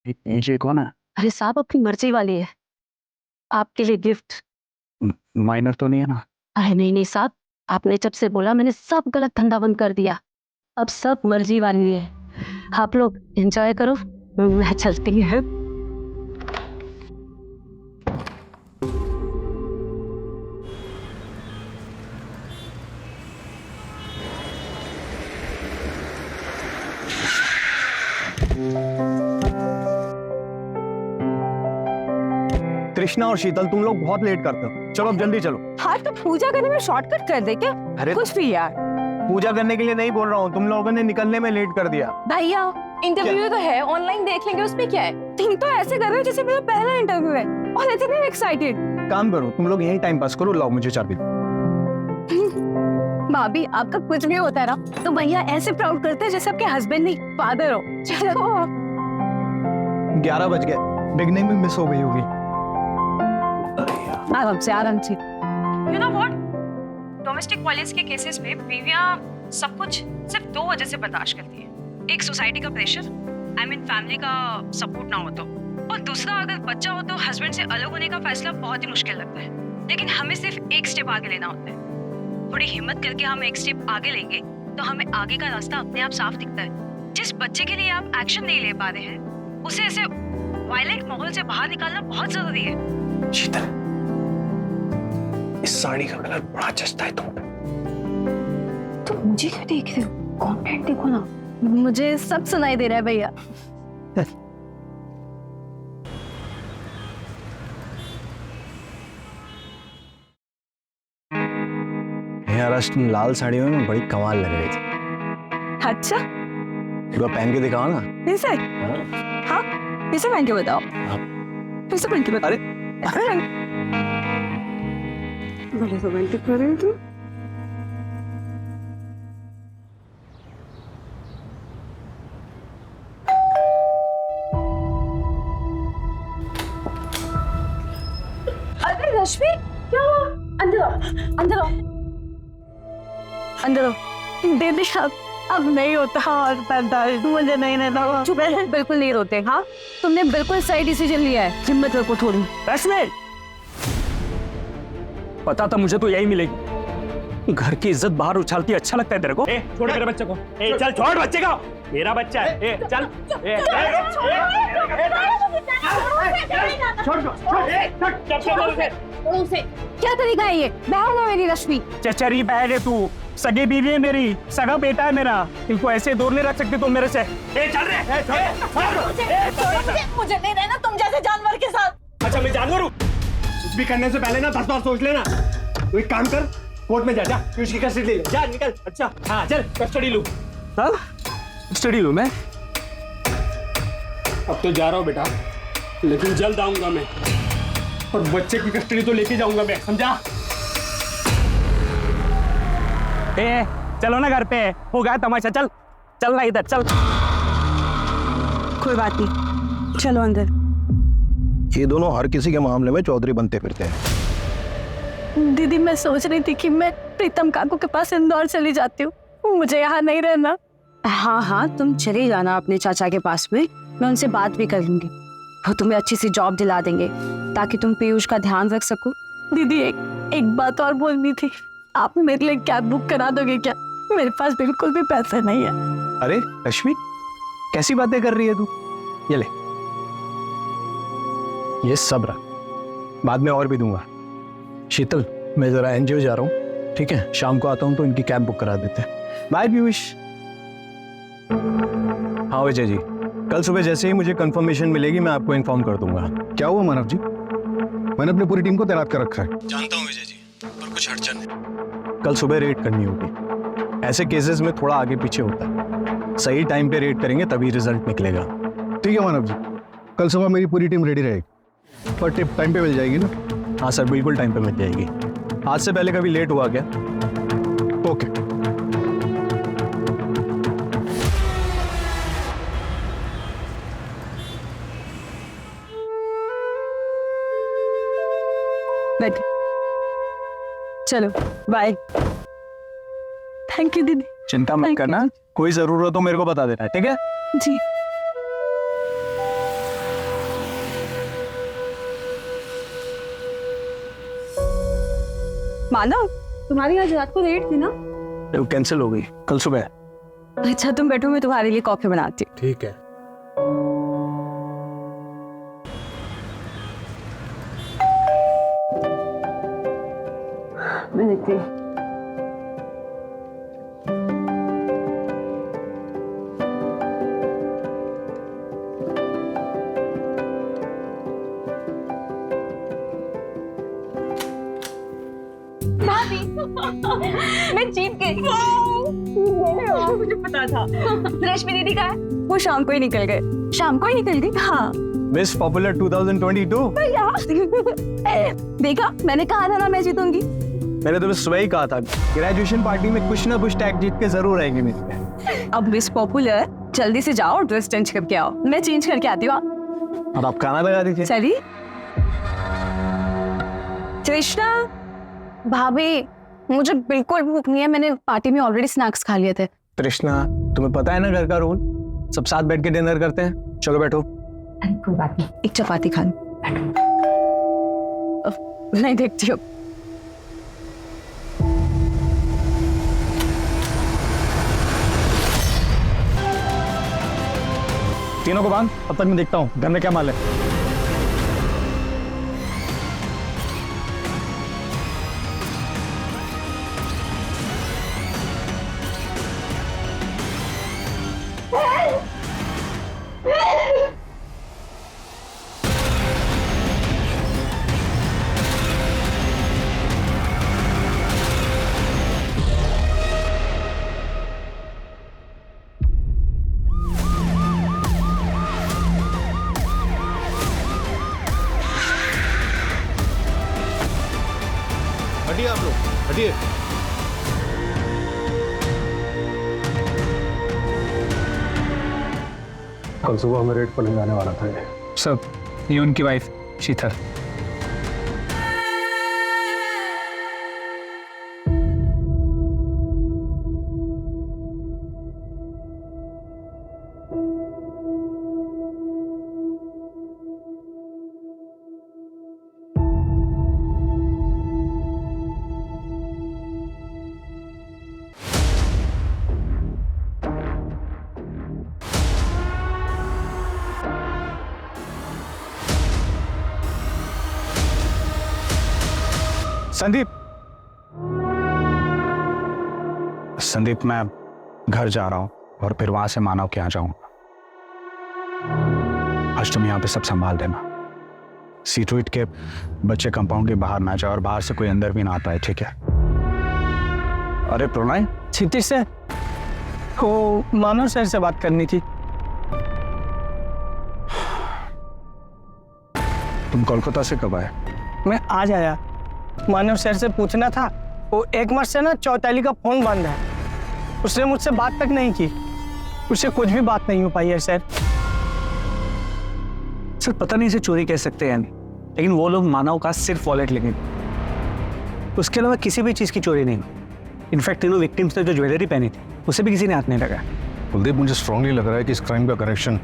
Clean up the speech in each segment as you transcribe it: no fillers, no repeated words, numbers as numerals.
ये कौन है? अरे साहब अपनी मर्जी वाली है, आपके लिए गिफ्ट। माइनर तो नहीं है ना? अरे नहीं नहीं साहब, आपने जब से बोला मैंने सब गलत धंधा बंद कर दिया। अब सब मर्जी वाली है, आप लोग एंजॉय करो, मैं चलती है। कृष्णा और शीतल, तुम लोग बहुत लेट करते हो। चलो अब जल्दी चलो। हाँ तो पूजा करने में शॉर्टकट कर दे क्या? अरे कुछ भी यार। पूजा करने के लिए नहीं बोल रहा हूँ, तुम लोगों ने निकलने में लेट कर दिया। भैया इंटरव्यू तो है, ऑनलाइन देख लेंगे, उसमें क्या है? तुम तो ऐसे कर रहे हो जैसे मेरा पहला इंटरव्यू है और इतने एक्साइटेड। काम करो, तुम लोग यही टाइम पास करो। लाओ मुझे चाबी। भाभी आपका कुछ भी होता है ना तो भैया ऐसे प्राउड करते हैं जैसे आपके हस्बैंड नहीं फादर हो। चलो 11 बज गए, बिगनिंग में मिस हो गई होगी। आराम से आराम से। You know what? Domestic violence के केसेस में बीवियां सब कुछ सिर्फ 2 वजह से बर्दाश्त करती हैं। एक सोसाइटी का प्रेशर, आई मीन फैमिली का सपोर्ट ना हो तो, और दूसरा अगर बच्चा हो तो हस्बैंड से अलग होने का फैसला बहुत ही मुश्किल लगता है। लेकिन हमें सिर्फ एक स्टेप आगे लेना होता है। थोड़ी हिम्मत करके हम एक स्टेप आगे लेंगे तो हमें आगे का रास्ता अपने आप साफ दिखता है। जिस बच्चे के लिए आप एक्शन नहीं ले पा रहे हैं उसे ऐसे वायलेंट माहौल से बाहर निकालना बहुत जरूरी है। शीतल, इस साड़ी का कलर बड़ा जचता है तुम पे। तो मुझे क्यों देख रहे हो? कॉन्टेंट देखो ना। मुझे सब सुनाई दे रहा है भैया। यार आज तुम लाल साड़ी में बड़ी कमाल लग रही थी। अच्छा एक बार पहन के दिखाओ ना। ऐसे? हाँ ऐसे पहन के बताओ। ऐसे पहन के बताओ। अरे बड़े रोमांटिक कर रहे हो तुम। अरे रश्मि क्या हुआ? अंदर आओ, अंदर आओ, अंदर आओ। दीदी अब नहीं होता और बर्दाश्त, मुझे नहीं रहना। चुप रहे, बिल्कुल नहीं रोते। हाँ तुमने बिल्कुल सही डिसीजन लिया है, हिम्मत रखो थोड़ी। रश्मि, पता था मुझे तो यही मिलेगी। घर की इज्जत बाहर उछालती अच्छा लगता है तेरे को? छोड़ मेरे बच्चे को। चल छोड़ बच्चे को, मेरा बच्चा है। चल क्या तरीका है ये? बहन है मेरी रश्मि। चचरी बहन है तू, सगी बीवी है मेरी, सगा बेटा है मेरा। इनको ऐसे दूर नहीं रख सकते तुम मेरे से। चल रे, मुझे नहीं रहना तुम जैसे जानवर के साथ। अच्छा मैं जानवर हूँ? कुछ भी करने से पहले ना 10 बार सोच लेना। तो एक काम कर, कोर्ट में जा, उसकी कस्टडी ले ले। जा निकल। अच्छा हाँ चल, कस्टडी लूँ। स्टडी लूँ मैं? अब तो जा रहा हूँ बेटा, लेकिन जल्द आऊंगा मैं, और बच्चे की कस्टडी तो लेके जाऊंगा मैं, समझा? चलो ना घर पे, हो गया तमाशा। चल चल ना इधर, चल। कोई बात नहीं, चलो अंदर। ये दोनों हर किसी के मामले में चौधरी बनते फिरते हैं। दीदी मैं सोच रही थी कि मैं प्रीतम काकू के पास इंदौर चली जाती हूँ, मुझे यहाँ नहीं रहना। हाँ हाँ तुम चले जाना अपने चाचा के पास में, मैं उनसे बात भी कर लूंगी, वो तुम्हें अच्छी सी जॉब दिला देंगे ताकि तुम पीयूष का ध्यान रख सको। दीदी एक बात और बोलनी थी, आप मेरे लिए कैब बुक करा दोगे क्या? मेरे पास बिल्कुल भी पैसे नहीं है। अरे रश्मि, कैसी बातें कर रही है तू? ये ले, ये सब रख, बाद में और भी दूंगा। शीतल, मैं जरा एनजीओ जा रहा हूँ, ठीक है? शाम को आता हूँ तो इनकी कैब बुक करा देते हैं। बाय पीयूष। हाँ विजय जी, कल सुबह जैसे ही मुझे कंफर्मेशन मिलेगी मैं आपको इन्फॉर्म कर दूंगा। क्या हुआ मानव जी? मैंने अपनी पूरी टीम को तैनात कर रखा है। जानता हूँ विजय जी, पर कुछ अड़चन है। कल सुबह रेड करनी होगी, ऐसे केसेस में थोड़ा आगे पीछे होता है। सही टाइम पे रेड करेंगे तभी रिजल्ट निकलेगा। ठीक है मानव जी, कल सुबह मेरी पूरी टीम रेडी रहेगी। पर टिप टाइम पे मिल जाएगी ना? हाँ सर, बिल्कुल टाइम पे मिल जाएगी। आज से पहले कभी लेट हुआ क्या? ओके। चलो बाय। थैंक यू दीदी। चिंता मत करना, कोई जरूरत हो मेरे को बता देना, ठीक है? जी। मानव, तुम्हारी आज रात को रेट थी ना? वो कैंसिल हो गई कल सुबह। अच्छा तुम बैठो, मैं तुम्हारे लिए कॉफी बनाती हूँ। ठीक है। मैं देखती हूँ। मैं जीत गई। मुझे पता था। रश्मि दीदी कहाँ है? वो शाम को ही निकल गए। शाम को ही निकल गई। हाँ मिस पॉपुलर 2022। देखा, मैंने कहा था ना मैं जीतूंगी। मैंने तुम्हें सुबह ही कहा था ग्रेजुएशन पार्टी में कुछ ना कुछ टैग जीत के जरूर आएगी मेरे। अब मिस पॉपुलर, जल्दी से जाओ और ड्रेस चेंज करके आओ। मैं चेंज करके आती हूँ। और आप खाना लगा दीजिए। चलिए। कृष्णा भाभी, मुझे बिल्कुल भूख नहीं है। मैंने पार्टी में ऑलरेडी स्नैक्स खा लिए थे। तृष्णा, तुम्हें पता है ना घर का रूल, सब साथ बैठ के डिनर करते हैं। चलो बैठो। कोई बात नहीं, एक चपाती खा लो। नहीं देखती हूँ। तीनों को बांध, अब तक मैं देखता हूँ घर में क्या माल है। हटिए आप लोग, हटिए। कल सुबह हमें रेड पर जाने वाला था ये। सब ये उनकी वाइफ शीतल। संदीप, मैं घर जा रहा हूं और फिर वहां से मानव के यहाँ जाऊंगा। आज तुम यहाँ पे सब संभाल देना। सीट्रीट के बच्चे कंपाउंड के बाहर ना जाए और बाहर से कोई अंदर भी ना आ पाए, ठीक है? अरे प्रणय, क्षितिज से वो मानव सर से बात करनी थी। तुम कोलकाता से कब आए? मैं आज आया। मानव सर से पूछना था, वो एक मास से ना चौताली का फोन बंद है। उसने मुझसे बात तक नहीं की। उससे कुछ भी बात नहीं हो पाई है सर। सर पता नहीं इसे चोरी कह सकते हैं, लेकिन वो लोग मानव का सिर्फ वॉलेट लेंगे, उसके अलावा किसी भी चीज की चोरी नहीं। इनफैक्ट तीनों विक्टिम्स ने जो ज्वेलरी पहनी थी उसे भी किसी ने हाथ नहीं लगाया। कुलदीप, मुझे स्ट्रांगली लग रहा है कि इस क्राइम का कनेक्शन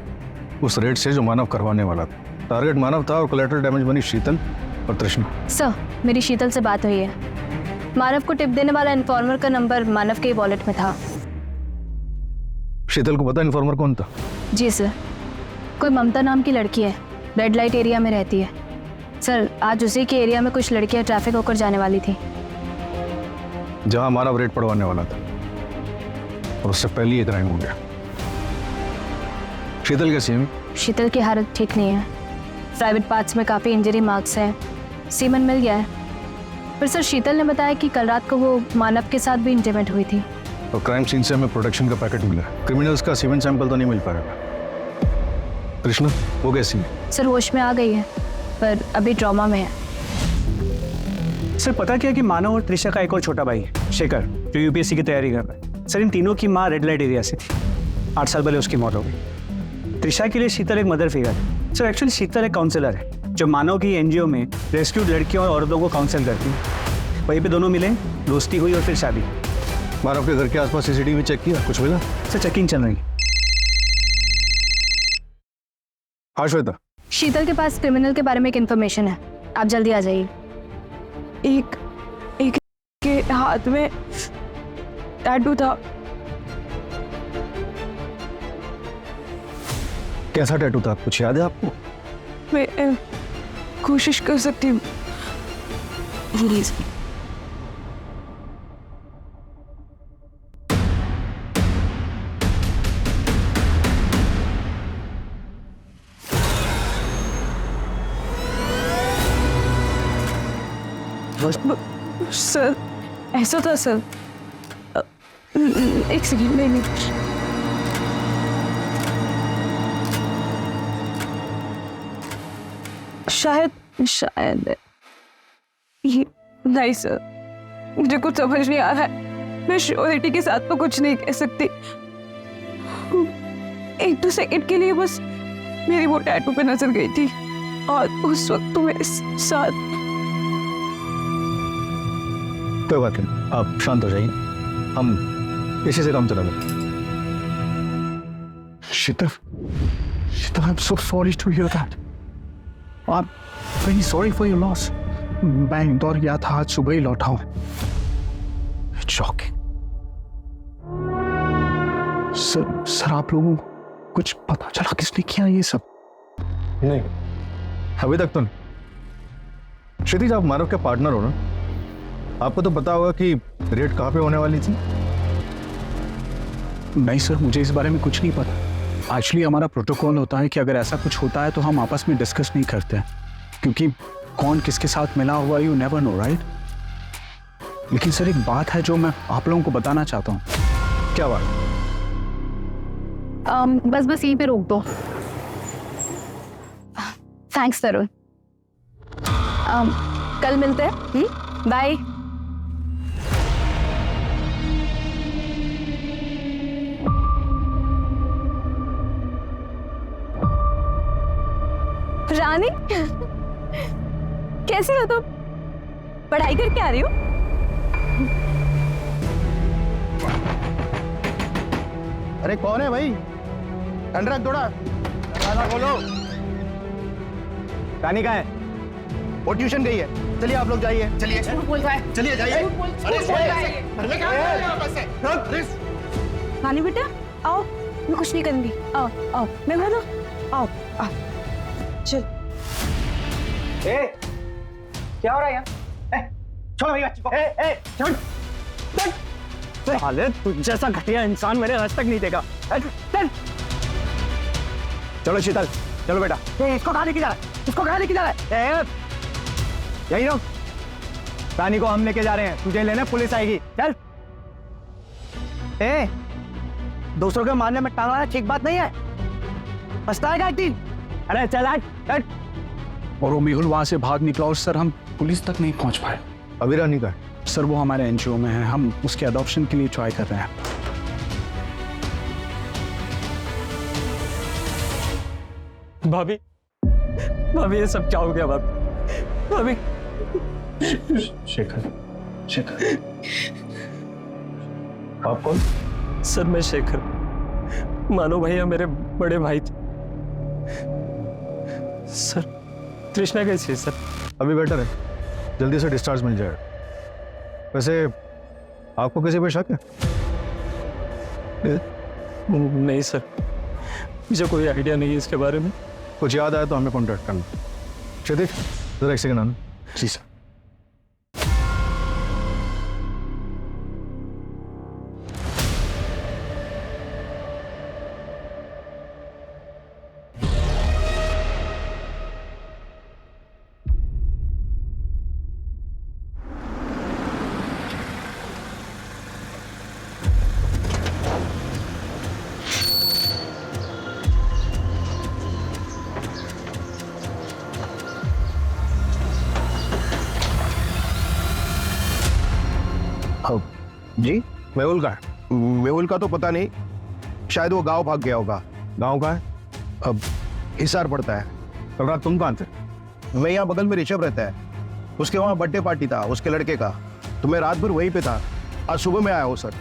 उस रेड से जो मानव करवाने वाला था। टारगेट मानव था और कोलैटरल डैमेज बनी शीतल और तृष्णा। सर, मेरी शीतल से बात हुई है। मानव को टिप देने वाला इन्फॉर्मर का नंबर मानव के वॉलेट में था। शीतल को पता इन्फॉर्मर कौन था? जी सर, कोई ममता नाम की लड़की है, रेड लाइट एरिया में रहती है। सर, आज उसी के एरिया में कुछ लड़कियां ट्रैफिक होकर जाने वाली थी, जहां मानव रेड पड़वाने वाला था, और उससे पहले ये क्राइम हो गया। शीतल कैसी है? शीतल की हालत ठीक नहीं है। प्राइवेट पार्ट्स में काफ़ी इंजरी मार्क्स हैं, सीमन मिल गया है। पर सर, शीतल ने बताया कि कल रात को वो मानव के साथ भी इंटीमेट हुई थी। और क्राइम सीन से हमें प्रोटेक्शन का पैकेट मिला। क्रिमिनल्स का सीमेंट सैंपल तो नहीं मिल पाएगा। कृष्णा, वो कैसी है? सर, होश में आ गई है, पर अभी ट्रॉमा में है। सर पता क्या कि मानव और त्रिशा का एक और छोटा भाई है, शेखर, जो यूपीएससी की तैयारी कर रहा है। सर, इन तीनों की माँ रेड लाइट एरिया से थी। 8 साल पहले उसकी मौत हो गई। त्रिशा के लिए शीतल एक मदर फिगर है। सर एक्चुअली शीतल एक काउंसलर है, जो मानव की एनजीओ में रेस्क्यूड लड़कियों और औरतों को काउंसिल करती है। वहीं पे दोनों मिले, दोस्ती हुई और फिर शादी। मानव के घर के आसपास सीसीटीवी चेक किया, कुछ मिला? सर चेकिंग चल रही है। हाँ श्वेता, शीतल के पास क्रिमिनल के बारे में एक इन्फॉर्मेशन है, आप जल्दी आ जाइए। एक मेरे हाथ में टैटू था। कैसा टैटू था, कुछ याद है आपको? मैं कोशिश कर सकती हूँ। प्लीज। सर ऐसा था सर। एक सेकंड, नहीं शायद ये नहीं सर, मुझे कुछ समझ नहीं आ रहा है। मैं श्योरिटी के साथ तो कुछ नहीं कह सकती। 1-2 सेकंड के लिए बस मेरी वो टैटू पे नजर गई थी और उस वक्त तो मेरे साथ। कोई बात नहीं, आप शांत हो जाइए, हम इसी से काम चला लेंगे। शीतल, I'm so sorry to hear that. I'm very sorry for your loss. मैं इंदौर गया था, आज सुबह ही लौटा हूं। It's shocking. सर आप लोगों को कुछ पता चला किसने किया ये सब? नहीं, अभी तक तो नहीं। क्षितिज, आप मानव के पार्टनर हो ना, आपको तो पता होगा कि रेड कहाँ पे होने वाली थी। नहीं सर, मुझे इस बारे में कुछ नहीं पता। एक्चुअली हमारा प्रोटोकॉल होता है कि अगर ऐसा कुछ होता है तो हम आपस में डिस्कस नहीं करते हैं, क्योंकि कौन किसके साथ मिला हुआ यू नेवर नो, राइट? लेकिन सर एक बात है जो मैं आप लोगों को बताना चाहता हूँ। क्या बात? बस यहीं पे रोक दो। थैंक्स तरुण। कल मिलते हैं। बाय। रानी, कैसी हो तुम? पढ़ाई करके आ रही हो? अरे कौन है भाई? अंडर थोड़ा दरवाजा खोलो। रानी कहाँ है? वो ट्यूशन गई है। चलिए आप लोग जाइए। चलिए चलिए जाइए। रानी बेटा आओ, मैं कुछ नहीं करूंगी। आओ आओ, मैं बोलो आओ आओ। चल। क्या हो रहा है यार? छोड़ो भाई बच्ची को। छोड़। साले, तुझ जैसा घटिया इंसान मैंने आज तक नहीं देखा। चल। चलो शीतल, चलो बेटा। इसको कहाँ लेके जा रहा है? इसको कहाँ लेके जा रहा है? यही रहो। रानी को हम लेके जा रहे हैं, तुझे लेने पुलिस आएगी। चल। दूसरों के मारने में टांग लाना ठीक बात नहीं है। पछताएगा एक दिन। अरे चल आज, चल। और वो मेहुल वहां से भाग निकला और सर हम पुलिस तक नहीं पहुंच पाए। अभी रानी का? सर वो हमारे एनजीओ में है, हम उसके अडॉप्शन के लिए ट्राई कर रहे हैं। भाभी, भाभी ये सब क्या हो गया? भाभी, शेखर, आप कौन? सर मैं शेखर, मानो भैया मेरे बड़े भाई थे। सर तृष्णा कैसी है सर? अभी बेटर है, जल्दी से डिस्चार्ज मिल जाएगा। वैसे आपको किसी पे शक है? नहीं सर, मुझे कोई आइडिया नहीं है इसके बारे में। कुछ याद आया तो हमें कॉन्टैक्ट करना। क्षितिज, जरा एक सेकंड आना। जी सर। जी, मेहुल का तो पता नहीं, शायद वो गांव भाग गया होगा। गांव का है? अब हिसार पड़ता है। कल रात तुम कहाँ थे? मैं यहाँ बगल में ऋषभ रहता है, उसके वहाँ बर्थडे पार्टी था उसके लड़के का, तो मैं रात भर वहीं पे था। आज सुबह में आया हूँ सर।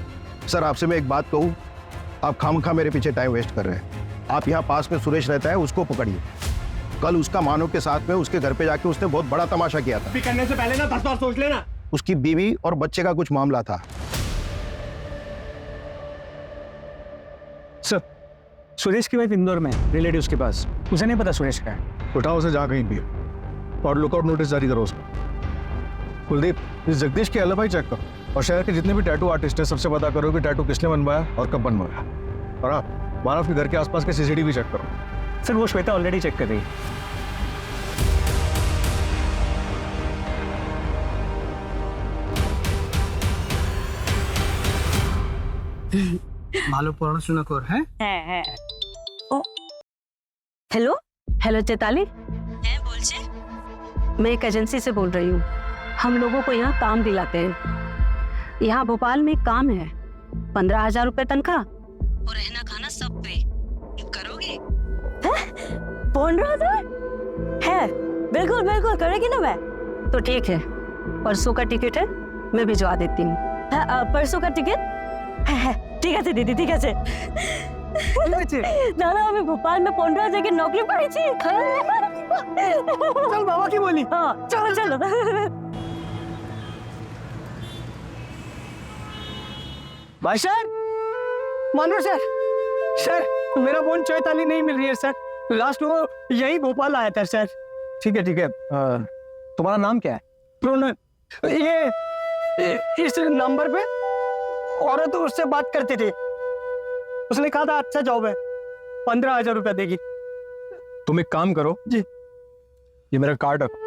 सर आपसे मैं एक बात कहूँ, आप खामखा मेरे पीछे टाइम वेस्ट कर रहे हैं। आप यहाँ पास में सुरेश रहता है, उसको पकड़िए। कल उसका मानव के साथ में उसके घर पे जाके उसने बहुत बड़ा तमाशा किया था। करने से पहले ना 10 बार सोच लेना। उसकी बीवी और बच्चे का कुछ मामला था। सर, सुरेश की वाइफ इंदौर में रिलेटिव्स के पास, उसे नहीं पता सुरेश का है। उठाओ उसे जहाँ कहीं भी और लुकआउट नोटिस जारी करो उसको। कुलदीप, इस जगदीश के एलिबाई चेक करो और शहर के जितने भी टैटू आर्टिस्ट हैं सबसे पता करो कि टैटू किसने बनवाया और कब बनवाया। और आप मानव के घर के आसपास के सीसीटीवी चेक करो। सर, वो श्वेता ऑलरेडी चेक कर रही है। मालूम पढ़ाशोना कर है हेलो हेलो चैताली, बोलছে मैं एक एजेंसी से बोल रही हूँ। हम लोगों को यहाँ काम दिलाते हैं। यहाँ भोपाल में काम है, 15,000 रुपए तनख्वाह और रहना खाना सब पे करोगे? 15,000 है? बिल्कुल बिल्कुल करेगी ना मैं। तो ठीक है, परसों का टिकट है, मैं भिजवा देती हूँ। परसों का टिकट ঠিক আছে দিদি, ঠিক আছে। না না, আমি ভোপাল में 15,000 की नौकरी पाई थी। चल बाबा की बोली। हाँ चलो चलो। भाई सर, मानो सर, सर मेरा फोन चैताली नहीं मिल रही है सर। लास्ट वो यही भोपाल आया था सर। ठीक है ठीक है, तुम्हारा नाम क्या है? प्रोनल। ये इस नंबर पे औरत उससे बात करती थी, उसने कहा था अच्छा जॉब है, 15,000 रुपया देगी। तुम एक काम करो जी, ये मेरा कार्ड रखो,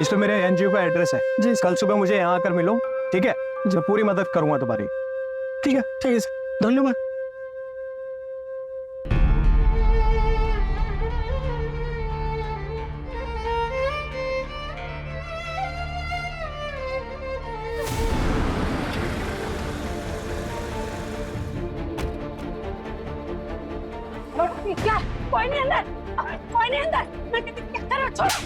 इस पे मेरे एनजीओ का एड्रेस है जी। कल सुबह मुझे यहाँ आकर मिलो, ठीक है? मैं पूरी मदद करूंगा तुम्हारी। ठीक है सर, धन्यवाद। क्या? कोई नहीं अंदर, कोई नहीं अंदर। मैं कहती क्या करो, छोड़ो।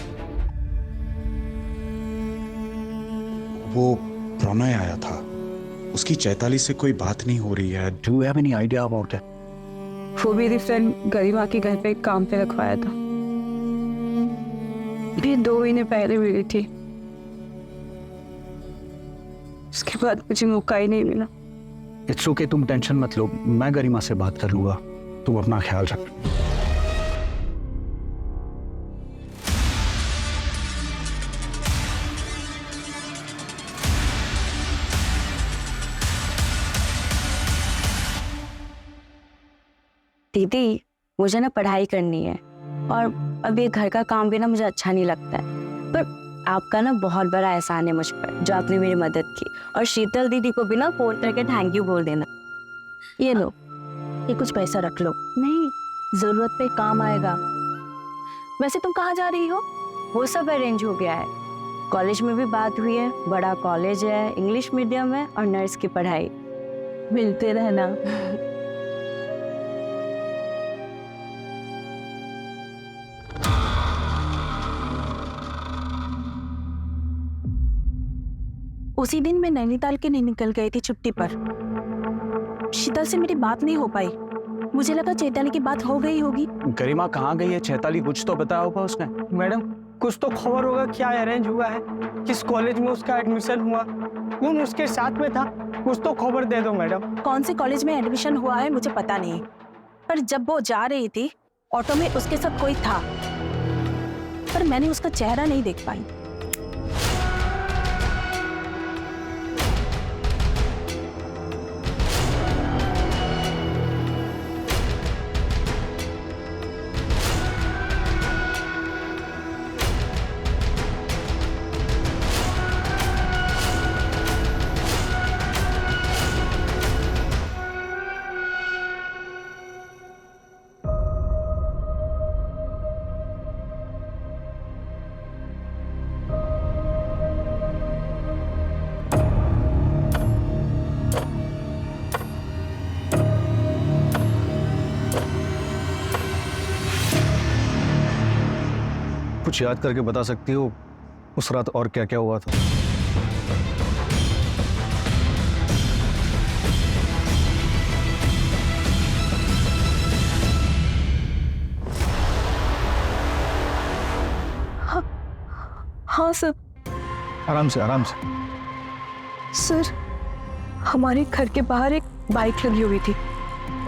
वो प्रणय आया था, उसकी चैताली से कोई बात नहीं हो रही है। Do you have any idea about it? वो मेरी फ्रेंड गरिमा के घर पे काम पे रखवाया था, भी 2 महीने पहले मिली थी। उसके बाद मुझे मौका ही नहीं मिला। इट्स ओके, तुम टेंशन मत लो, मैं गरिमा से बात कर लूंगा, तुम अपना ख्याल रख। दीदी, मुझे ना पढ़ाई करनी है और अब ये घर का काम भी ना मुझे अच्छा नहीं लगता है, पर आपका ना बहुत बड़ा एहसान है मुझ पर जो आपने मेरी मदद की। और शीतल दीदी को भी ना फोन करके थैंक यू बोल देना। ये लो, ये कुछ पैसा रख लो, नहीं जरूरत पे काम आएगा। वैसे तुम कहाँ जा रही हो? वो सब अरेंज हो गया है, कॉलेज में भी बात हुई है, बड़ा कॉलेज है, इंग्लिश मीडियम है और नर्स की पढ़ाई। मिलते रहना। उसी दिन मैं नैनीताल के लिए निकल गई थी छुट्टी पर। शीतल से मेरी बात नहीं हो पाई, मुझे लगा चैताली की बात हो गई होगी। गरिमा कहाँ गई है? चैताली कुछ तो बताया होगा उसने। मैडम, कुछ तो खबर होगा, क्या अरेंज हुआ है, किस कॉलेज में उसका एडमिशन हुआ, कौन उसके साथ में था, कुछ तो खबर दे दो मैडम। कौन से कॉलेज में एडमिशन हुआ है मुझे पता नहीं, पर जब वो जा रही थी ऑटो में उसके साथ कोई था, पर मैंने उसका चेहरा नहीं देख पाई। कुछ याद करके बता सकती हो उस रात और क्या क्या हुआ था? हाँ सर। आराम से आराम से। सर, हमारे घर के बाहर एक बाइक लगी हुई थी,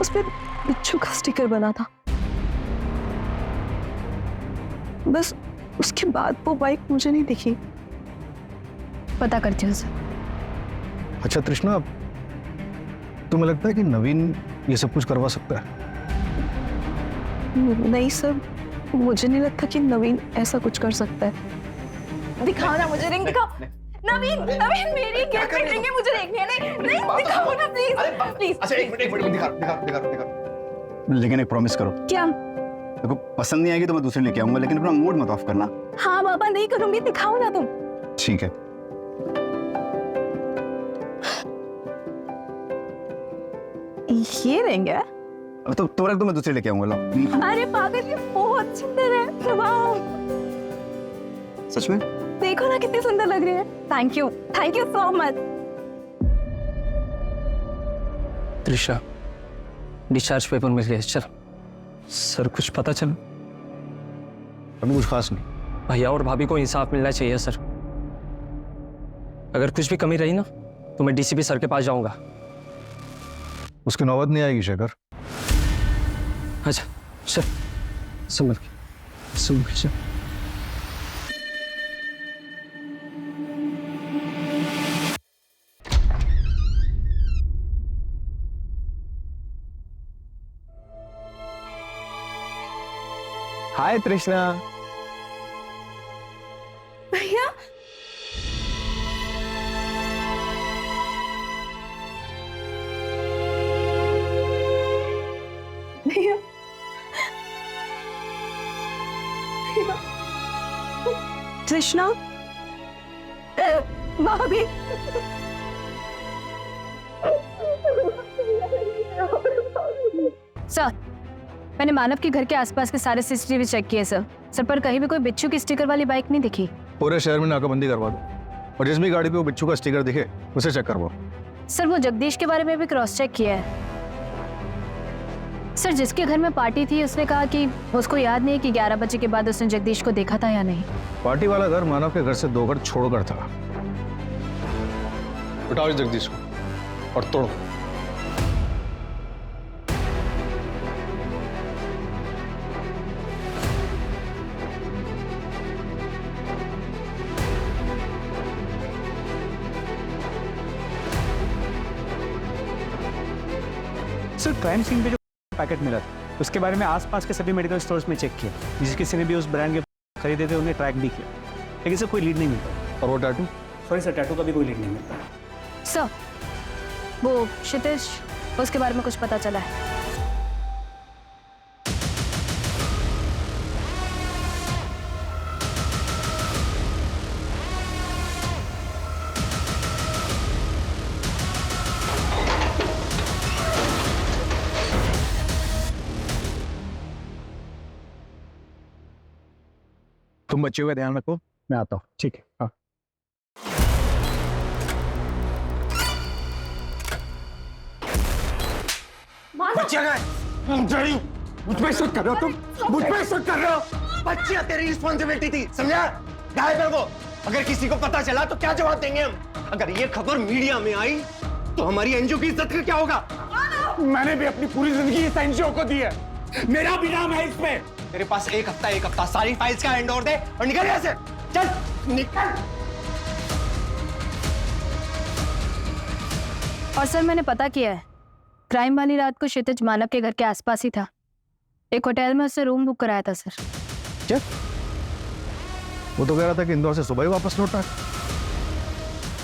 उस पे बिच्छू का स्टिकर बना था। बस उसके बाद वो बाइक मुझे नहीं दिखी। पता करती हूँ सर। अच्छा तृष्णा, तुम्हें लगता है कि नवीन ये सब कुछ करवा सकता है? नहीं सर, मुझे नहीं लगता कि नवीन ऐसा कुछ कर सकता है। दिखाओ ना मुझे रिंग, दिखाओ। नवीन, नवीन मेरी गर्लफ्रेंड रिंग है, मुझे देखनी है। नहीं दिखाओ ना प्लीज, प्लीज। अच्छा एक मिनट दिखा। लेकिन एक प्रॉमिस करो। क्या? देखो पसंद नहीं आएगी तो मैं दूसरी लेके आऊंगा, लेकिन अपना मूड मत ऑफ करना। हाँ बाबा, नहीं करूंगी, दिखाओ ना तुम। ठीक है। ये रिंग है? अब तो रख दो, मैं दूसरी लेके आऊंगा। लो। अरे पागल, ये बहुत सुंदर है। वाह, सच में? देखो ना कितनी सुंदर लग रही है। Thank you so much. Trisha, discharge paper मिल गया। चल सर, कुछ पता चला? अभी कुछ खास नहीं। भैया और भाभी को इंसाफ मिलना चाहिए सर। अगर कुछ भी कमी रही ना तो मैं डीसीपी सर के पास जाऊंगा। उसकी नौबत नहीं आएगी शेखर। अच्छा चल, संभल के चल। हाय तृष्णा। भैया, भैया, कृष्णा, भाभी। सर, मैंने मानव के घर के आसपास के सारे सीसीटीवी चेक किए सर। सर, पर कहीं भी कोई बिच्छू की स्टिकर वाली बाइक नहीं दिखी। पूरे शहर में नाकाबंदी करवा दो और जिस भी गाड़ी पे वो बिच्छू का स्टिकर दिखे उसे चेक करवाओ। सर, वो जगदीश के बारे में भी क्रॉस चेक किया है। सर, जिसके घर में पार्टी थी उसने कहा कि उसको याद नहीं है कि 11 बजे के बाद उसने जगदीश को देखा था या नहीं। पार्टी वाला घर मानव के घर से 2 घर छोड़कर था। उठाओ इस जगदीश को और तोड़ो। सर, क्राइम सीन पे जो पैकेट मिला था उसके बारे में आसपास के सभी मेडिकल स्टोर्स में चेक किया। जिस किसी ने भी उस ब्रांड के खरीदे थे उन्हें ट्रैक भी किया, लेकिन सर कोई लीड नहीं मिलता। और वो टैटू? सॉरी सर, टैटू का भी कोई लीड नहीं मिलता। सर, वो क्षितिज, उसके बारे में कुछ पता चला है? तुम बच्चे हुए ध्यान रखो, मैं आता हूँ। ठीक है। हाँ। बच्चियां गए, मुझ पे शक कर रहे हो तुम? मुझ पे शक कर रहे हो? बच्चियां तेरी रिस्पॉन्सिबिलिटी थी, समझा? गायब है वो। अगर किसी को पता चला तो क्या जवाब देंगे हम? अगर ये खबर मीडिया में आई तो हमारी एनजीओ की इज्जत का क्या होगा? मैंने भी अपनी पूरी जिंदगी इस एनजीओ को दी है, मेरा भी नाम है इसमें। तेरे पास एक हफ्ता सारी फाइल्स का हैंड ओवर दे और निकल यहाँ से। चल निकल। और सर, मैंने पता किया है, क्राइम वाली रात को क्षितिज मानव के घर के आसपास ही था। एक होटल में उससे रूम बुक कराया था सर। क्या? वो तो कह रहा था कि इंदौर से सुबह ही वापस लौटना है।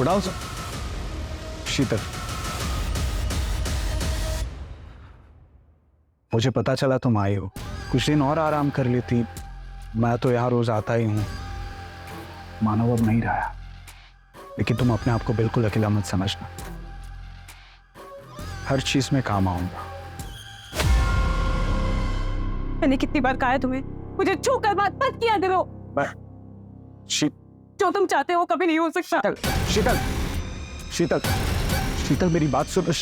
उठाओ सर। शीतल, मुझे पता चला तुम आई हो। कुछ दिन और आराम कर लेती, मैं तो यहाँ रोज आता ही हूँ। मानव अब नहीं रहा, लेकिन तुम अपने आप को बिल्कुल अकेला मत समझना। हर चीज में काम आऊंगा। मैंने कितनी बार कहा है तुम्हें, मुझे छूकर बात मत किया करो। जो तुम चाहते हो कभी नहीं हो सकता। शीतल, शीतल, शीतल, मेरी बात सुनो।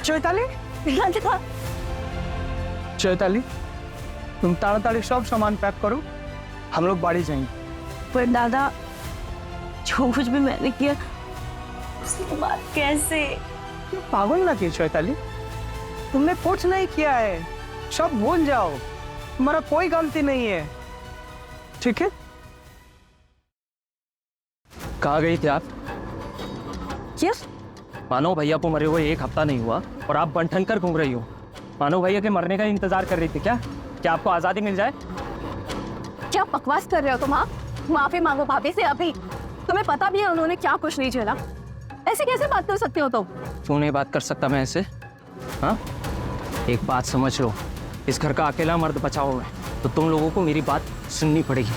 चैताली नंदिका चैताली तुम ताड़ाताड़ी सब सामान पैक करो, हम लोग बाड़ी जाएंगे। पर दादा जो कुछ भी मैंने किया उसके बाद कैसे? पागल ना की चैताली, तुमने कुछ नहीं किया है, सब भूल जाओ, तुम्हारा कोई गलती नहीं है, ठीक है? कहाँ गई थी आप? क्या? मानो भैया को मरे हुए 1 हफ्ता नहीं हुआ और आप बन कर घूम रही हो। मानो भैया के मरने का इंतजार कर रही थी क्या? क्या आपको आजादी मिल जाए? क्या बकवास कर रहे हो तुम? आप माफी मांगो भाभी से अभी। तुम्हें पता भी है उन्होंने क्या कुछ नहीं झेला। ऐसे कैसे बात कर सकते हो तुम? क्यों नहीं बात कर सकता मैं ऐसे? हाँ, एक बात समझ लो, इस घर का अकेला मर्द बचा हुआ है तो तुम लोगों को मेरी बात सुननी पड़ेगी।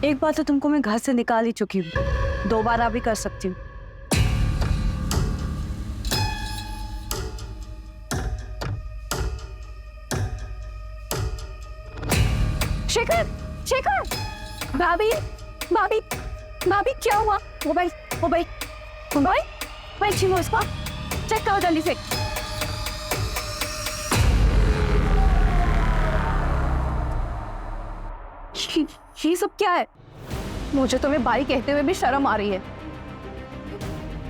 एक बार तो तुमको मैं घर से निकाल ही चुकी हूँ, दोबारा भी कर सकती हूँ। शेखर, शेखर, भाभी, भाभी, भाभी क्या हुआ? मोबाइल, मोबाइल, मोबाइल, मोबाइल छीनो इसको, चेक करो जल्दी से। ये सब क्या है? मुझे तुम्हें भाई कहते हुए भी शर्म आ रही है।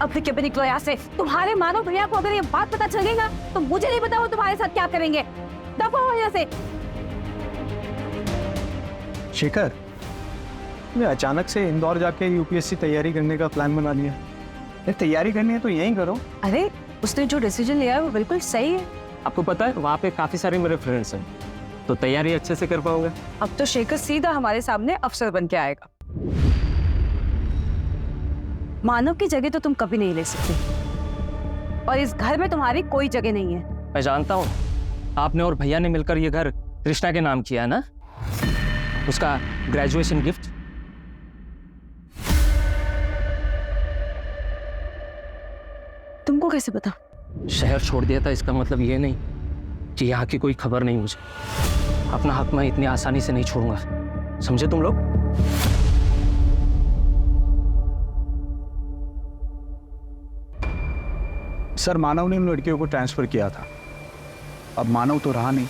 अब फिर क्यों निकलो यहाँ से? तुम्हारे मानो भैया को अगर ये बात पता चलेगा तो मुझे नहीं पता वो तुम्हारे साथ क्या करेंगे। दफा हो यहाँ से। शेखर, मैं अचानक से इंदौर जाके यूपीएससी तैयारी करने का प्लान बना लिया। तैयारी करनी है तो यहीं करो। अरे उसने जो डिसीजन लिया है वो बिल्कुल सही है। आपको पता है वहाँ पे काफी सारे मेरे फ्रेंड्स हैं, तो तैयारी अच्छे से कर पाओगे। अब तो शेखर सीधा हमारे सामने अफसर बन के आएगा। मानव की जगह तो तुम कभी नहीं ले सकते और इस घर में तुम्हारी कोई जगह नहीं है। मैं जानता हूँ आपने और भैया ने मिलकर ये घर कृष्णा के नाम किया है ना, उसका ग्रेजुएशन गिफ्ट। तुमको कैसे पता? शहर छोड़ दिया था इसका मतलब ये नहीं कि यहाँ की कोई खबर नहीं मुझे। अपना हक मैं इतनी आसानी से नहीं छोड़ूंगा, समझे तुम लोग? सर, मानव ने उन लड़कियों को ट्रांसफर किया था, अब मानव तो रहा नहीं।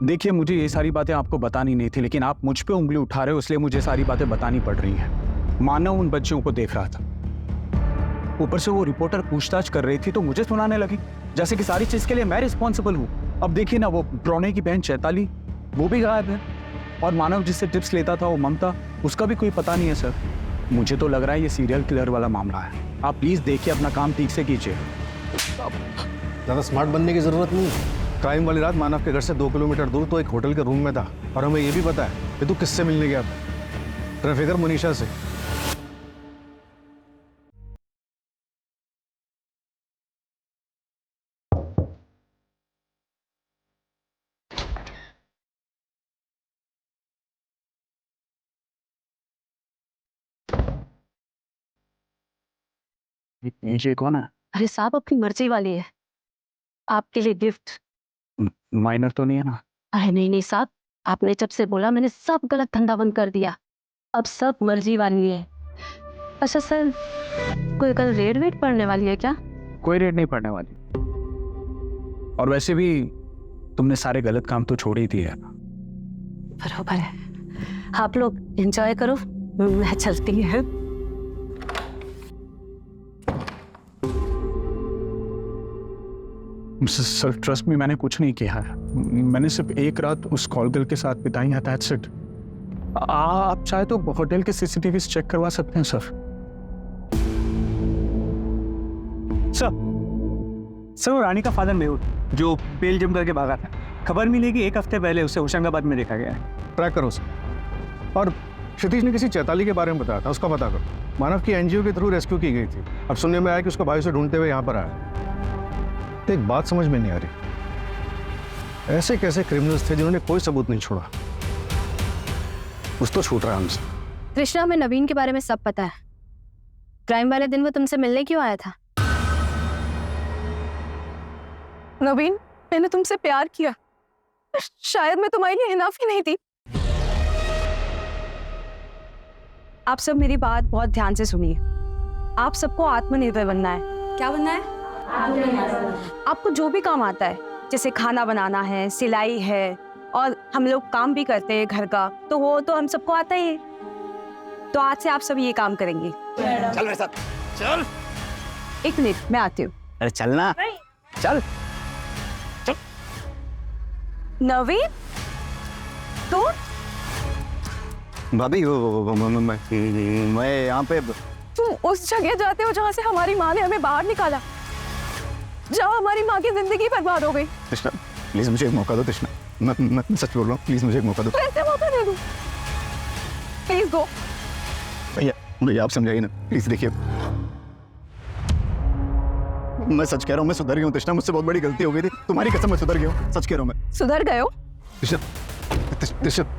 देखिए, मुझे ये सारी बातें आपको बतानी नहीं थी, लेकिन आप मुझ पे उंगली उठा रहे हो इसलिए मुझे सारी बातें बतानी पड़ रही हैं। मानव उन बच्चों को देख रहा था, ऊपर से वो रिपोर्टर पूछताछ कर रही थी तो मुझे सुनाने लगी जैसे कि सारी चीज के लिए मैं रिस्पॉन्सिबल हूँ। अब देखिए ना, वो प्रणय की बहन चैताली वो भी गायब है और मानव जिससे टिप्स लेता था वो ममता, उसका भी कोई पता नहीं है। सर, मुझे तो लग रहा है ये सीरियल किलर वाला मामला है। आप प्लीज देखिए, अपना काम ठीक से कीजिए। ज़्यादा स्मार्ट बनने की जरूरत नहीं है। क्राइम वाली रात मानव के घर से 2 किलोमीटर दूर तो एक होटल के रूम में था और हमें ये भी पता है कि तू किससे मिलने गया था। ट्रैफिकर मुनीषा से। ये कौन है? अरे साहब, अपनी मर्जी वाली है, आपके लिए गिफ्ट। माइनर तो नहीं है ना? अरे नहीं नहीं साहब, आपने जब से बोला मैंने सब गलत धंधा बंद कर दिया, अब सब मर्जी वाली है। अच्छा सर, कोई कल रेड वेड पड़ने वाली है क्या? कोई रेड नहीं पड़ने वाली, और वैसे भी तुमने सारे गलत काम तो छोड़ ही दिए। बरोबर है, आप लोग एंजॉय करो, मैं चलती है। सर ट्रस्ट में मैंने कुछ नहीं किया है, मैंने सिर्फ एक रात उस कॉल गर्ल के साथ बिताई है, दैट्स इट। आप चाहे तो होटल के सीसीटीवी चेक करवा सकते हैं सर। सर वो रानी का फादर मेहुल जो पेल जम करके भागा था, खबर मिली कि 1 हफ्ते पहले उसे होशंगाबाद में देखा गया है। ट्रैक करो सर। और क्षितिज ने किसी चैताली के बारे में बताया था, उसका पता करो। मानव की एनजीओ के थ्रू रेस्क्यू की गई थी, अब सुनने में आया कि उसका भाई उसे ढूंढते हुए यहाँ पर आया। तो एक बात समझ में नहीं आ रही, ऐसे कैसे क्रिमिनल्स थे जिन्होंने कोई सबूत नहीं छोड़ा? कुछ तो छूट रहा है हमसे। कृष्णा, हमें नवीन के बारे में सब पता है। क्राइम वाले दिन वो तुमसे मिलने क्यों आया था? नवीन, मैंने तुमसे प्यार किया, शायद मैं तुम्हारे लिए इनफ ही नहीं थी। आप सब मेरी बात बहुत ध्यान से सुनिए। आप सबको आत्मनिर्भर बनना है, क्या बनना है? आपको जो भी काम आता है, जैसे खाना बनाना है, सिलाई है, और हम लोग काम भी करते हैं घर का, तो वो तो हम सबको आता ही है। तो आज से आप सब ये काम करेंगे। चल मेरे साथ, चल। एक मिनट, मैं आती हूँ। अरे चलना, चल। नवीन, तू? भाभी मैं यहाँ पे तुम उस जगह जाते हो जहाँ से हमारी माँ ने हमें बाहर निकाला, जहाँ हमारी माँ की जिंदगी बर्बाद हो गई। कृष्णा प्लीज मुझे एक मौका दो। कृष्णा मैं सच बोल रहा हूँ, प्लीज मुझे एक मौका दो। कैसे मौका दे दूँ? Please go. भैया आप समझाइए ना प्लीज। देखिए मैं सच कह रहा हूँ, मैं सुधर गया हूँ कृष्णा, मुझसे बहुत बड़ी गलती हो गई थी, तुम्हारी कसम मैं सुधर गया हूँ, सच कह रहा हूँ मैं। सुधर गए हो? कृष्णा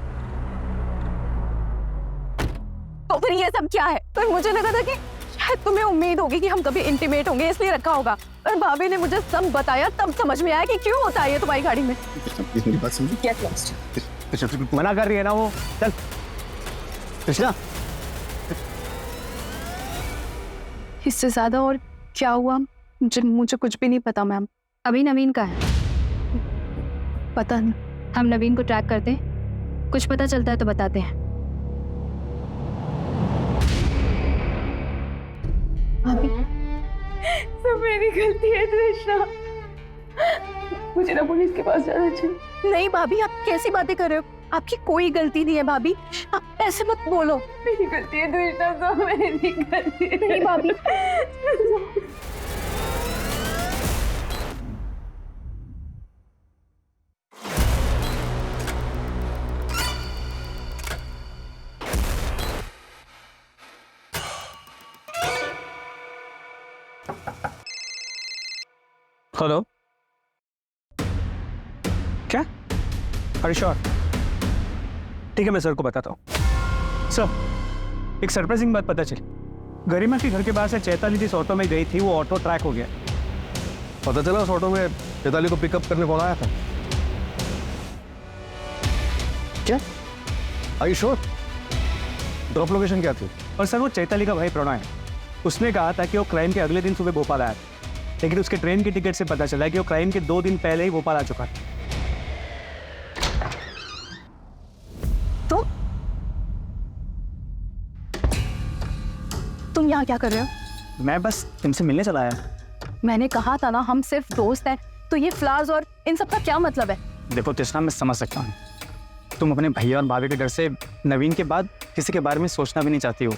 तो फिर ये सब क्या है? तो मुझे लगा था कि शायद तुम्हें उम्मीद होगी कि हम कभी इंटीमेट होंगे, इसलिए रखा होगा। और भाभी ने मुझे सब बताया, तब समझ में आया कि क्यों होता है ये तुम्हारी गाड़ी में। प्लीज मेरी बात समझो। Get lost। मना कर रही है ना वो, चल। कृष्णा, इससे ज्यादा और क्या हुआ मुझे कुछ भी नहीं पता मैम। अभी नवीन का है, पता नहीं। हम नवीन को ट्रैक करते हैं, कुछ पता चलता है तो बताते हैं। भाभी, सब मेरी गलती है कृष्णा, मुझे ना पुलिस के पास जाना चाहिए। नहीं भाभी, आप कैसी बातें कर रहे हो? आपकी कोई गलती नहीं है भाभी, आप ऐसे मत बोलो। मेरी गलती है कृष्णा, सब मेरी गलती है। नहीं भाभी। हेलो, क्या? अरे श्योर, ठीक है, मैं सर को बताता हूँ। सर, एक सरप्राइजिंग बात पता चली। गरिमा के घर के बाहर से चैताली जिस ऑटो में गई थी, वो ऑटो ट्रैक हो गया। पता चला उस ऑटो में चैताली को पिकअप करने कौन आया था? क्या? I sure? ड्रॉप लोकेशन क्या थी? और सर, वो चैताली का भाई प्रणय है। उसने कहा था कि वो क्राइम के अगले दिन सुबह भोपाल आया था, लेकिन उसके ट्रेन की टिकट से पता चला कि वो क्राइम के 2 दिन पहले ही भोपाल आ चुका था। तो तुम यहाँ क्या कर रहे हो? मैं बस तुमसे मिलने चला आया। मैंने कहा था ना हम सिर्फ दोस्त हैं, तो ये फ्लावर्स और इन सब का क्या मतलब है? देखो तृष्णा, मैं समझ सकता हूँ, तुम अपने भैया और भाभी के डर से नवीन के बाद किसी के बारे में सोचना भी नहीं चाहती हो।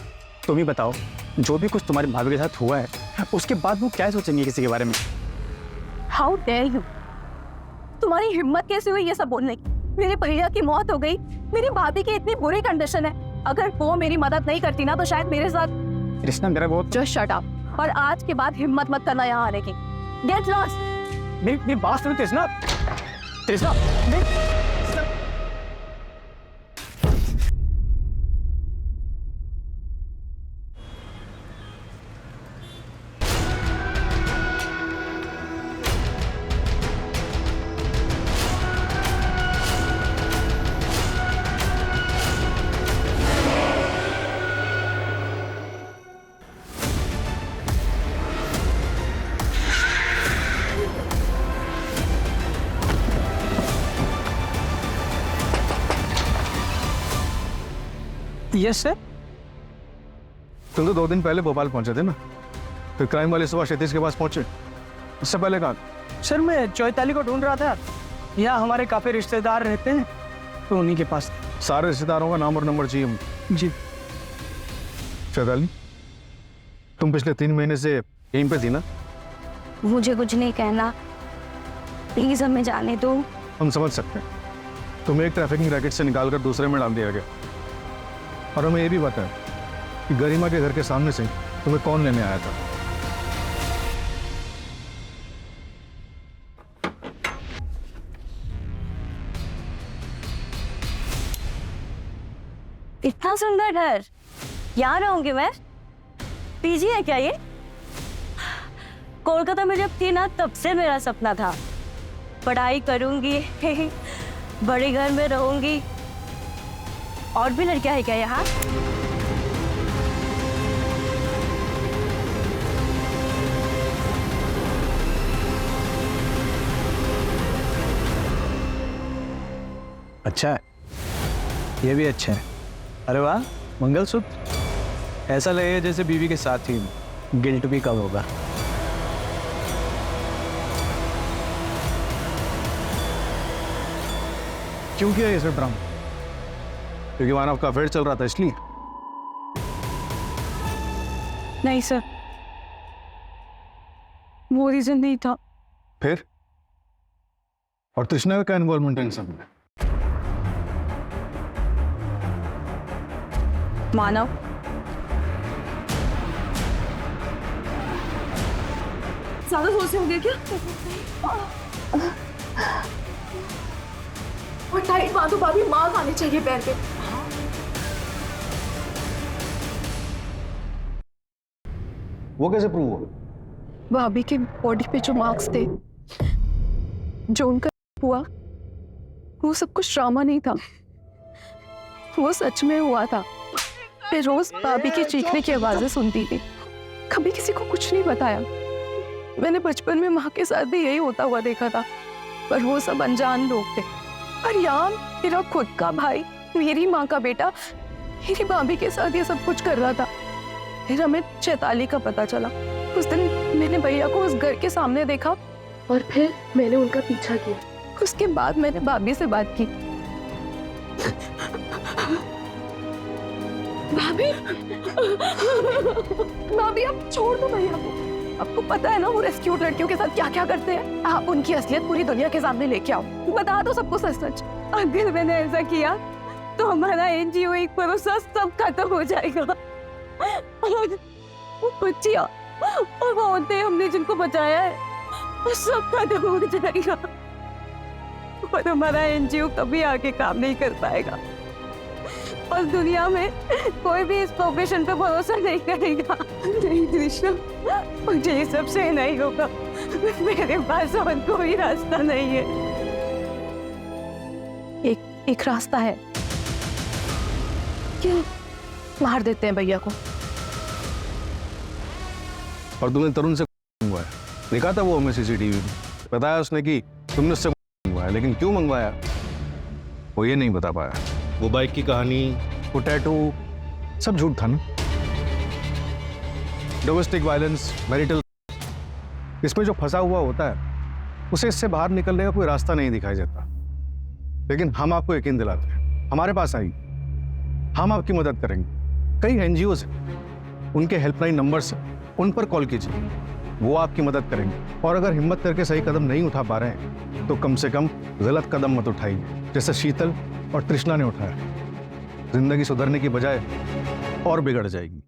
तुम ही बताओ, जो भी कुछ तुम्हारी भाभी के साथ हुआ है, उसके बाद वो क्या सोचेंगे किसी के बारे में? How dare you! तुम्हारी हिम्मत कैसे हुई ये सब बोलने की? मेरे भैया की मौत हो गई, मेरी भाभी की इतनी बुरी कंडीशन है, अगर वो मेरी मदद नहीं करती ना तो शायद मेरे साथ। कृष्णा, मेरा बहुत जस्ट शट अप, और आज के बाद हिम्मत मत करना यहाँ आने की। Get lost. मेरी बात सुनो तृष्णा। तृष्णा, यस सर। तुम तो 2 दिन पहले भोपाल पहुंचे थे ना, फिर क्राइम वाले सुबह क्षितिज के पास पहुंचे, उससे पहले कहाँ? सर, मैं चौताली को ढूंढ रहा था, यहाँ हमारे काफी रिश्तेदार रहते हैं, तो उन्हीं के पास। सारे रिश्तेदारों का नाम और नंबर चाहिए मुझे। जी। चैताली, तुम पिछले 3 महीने से यहीं पे थी ना? मुझे कुछ नहीं कहना, प्लीज हमें जाने दो। हम समझ सकते हैं, तुम्हें एक ट्रैफिकिंग रैकेट से निकालकर दूसरे में डाल दिया गया, और हमें ये भी पता है कि गरिमा के घर के सामने से तुम्हें कौन लेने आया था। इतना सुंदर घर, यहाँ रहूंगी मैं? पीजी है क्या ये? कोलकाता में जब थी ना, तब से मेरा सपना था, पढ़ाई करूंगी, बड़े घर में रहूंगी। और भी लड़कियां है क्या यहाँ? अच्छा है, ये भी अच्छा है। अरे वाह, मंगलसूत्र ऐसा लगे जैसे बीवी के साथ ही गिल्ट भी कम होगा। क्यों किया ये सब ड्रामा? क्योंकि मानव का अफेयर चल रहा था इसलिए? नहीं सर, वो रीजन नहीं था। फिर? और तृष्णा का क्या इन्वॉल्वमेंट है इन सब में? मानव, ज्यादा जोर से हो गया क्या? और टाइट बांधो भाभी, मांग आनी चाहिए पैर पे। वो कैसे प्रूव हुआ? भाभी के बॉडी पे जो मार्क्स थे, जो उनका हुआ, वो सब कुछ ड्रामा नहीं था, वो सच में हुआ था। मैं रोज भाभी की चीखने की आवाजें सुनती थी, कभी किसी को कुछ नहीं बताया। मैंने बचपन में माँ के साथ भी यही होता हुआ देखा था, पर वो सब अनजान लोग थे। और यार, मेरा खुद का भाई, मेरी माँ का बेटा, मेरी भाभी के साथ ये सब कुछ कर रहा था। फिर हमें चैताली का पता चला। उस दिन मैंने भैया को उस घर के सामने देखा और फिर मैंने उनका पीछा किया। उसके बाद मैंने भाभी से बात की। भाभी, भाभी आप छोड़ दो भैया को। आपको पता है ना वो रेस्क्यूड लड़कियों के साथ क्या क्या करते हैं। आप उनकी असलियत पूरी दुनिया के सामने लेके आओ, बता दो सबको सच सच। अगर मैंने ऐसा किया तो हमारा एनजीओ एक भरोसा सब खत्म हो जाएगा। वो बच्चियां और वो औरतें हमने जिनको बचाया है, वो सब खत्म हो जाएगा और हमारा एनजीओ कभी आगे काम नहीं कर पाएगा और दुनिया में कोई भी इस प्रोफेशन पे भरोसा नहीं करेगा। नहीं कृष्णा, मुझे ये सब से नहीं होगा। मेरे पास और कोई रास्ता नहीं है। एक रास्ता है कि मार देते हैं भैया को। और तुमने तरुण से मंगवाया? देखा था वो हमें सीसीटीवी में, बताया उसने कि तुमने उससे मंगवाया, लेकिन क्यों मंगवाया वो ये नहीं बता पाया। वो बाइक की कहानी, वो टैटू, सब झूठ था ना। डोमेस्टिक वायलेंस, मैरिटल, इसमें जो फंसा हुआ होता है उसे इससे बाहर निकलने का कोई रास्ता नहीं दिखाई देता। लेकिन हम आपको यकीन दिलाते हैं, हमारे पास आइए, हम आपकी मदद करेंगे। कई एनजीओज हैं, उनके हेल्पलाइन नंबर्स हैं, उन पर कॉल कीजिए, वो आपकी मदद करेंगे। और अगर हिम्मत करके सही कदम नहीं उठा पा रहे हैं तो कम से कम गलत कदम मत उठाइए, जैसे शीतल और तृष्णा ने उठाया। जिंदगी सुधरने की बजाय और बिगड़ जाएगी।